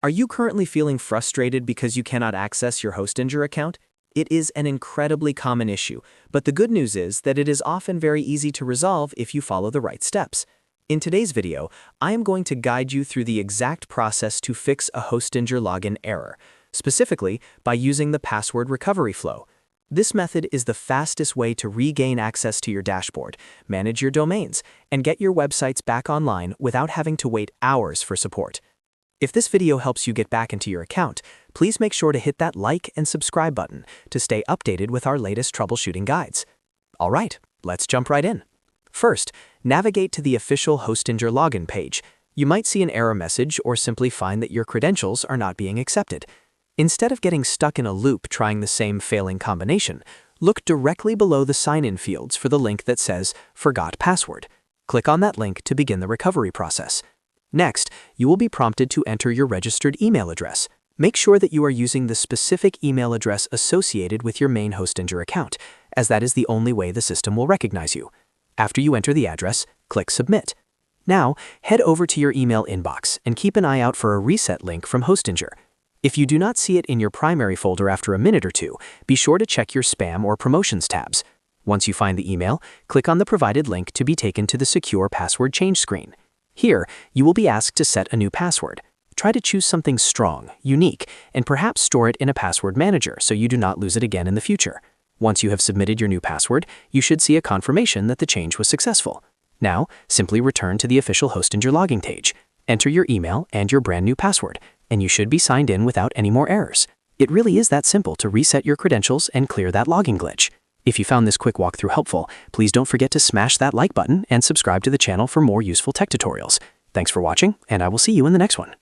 Are you currently feeling frustrated because you cannot access your Hostinger account? It is an incredibly common issue, but the good news is that it is often very easy to resolve if you follow the right steps. In today's video, I am going to guide you through the exact process to fix a Hostinger login error, specifically by using the password recovery flow. This method is the fastest way to regain access to your dashboard, manage your domains, and get your websites back online without having to wait hours for support. If this video helps you get back into your account, please make sure to hit that like and subscribe button to stay updated with our latest troubleshooting guides. All right, let's jump right in. First, navigate to the official Hostinger login page. You might see an error message or simply find that your credentials are not being accepted. Instead of getting stuck in a loop trying the same failing combination, look directly below the sign-in fields for the link that says Forgot Password. Click on that link to begin the recovery process. Next, you will be prompted to enter your registered email address. Make sure that you are using the specific email address associated with your main Hostinger account, as that is the only way the system will recognize you. After you enter the address, click Submit. Now, head over to your email inbox and keep an eye out for a reset link from Hostinger. If you do not see it in your primary folder after a minute or two, be sure to check your spam or promotions tabs. Once you find the email, click on the provided link to be taken to the secure password change screen. Here, you will be asked to set a new password. Try to choose something strong, unique, and perhaps store it in a password manager so you do not lose it again in the future. Once you have submitted your new password, you should see a confirmation that the change was successful. Now, simply return to the official Hostinger login page. Enter your email and your brand new password, and you should be signed in without any more errors. It really is that simple to reset your credentials and clear that login glitch. If you found this quick walkthrough helpful, please don't forget to smash that like button and subscribe to the channel for more useful tech tutorials. Thanks for watching, and I will see you in the next one.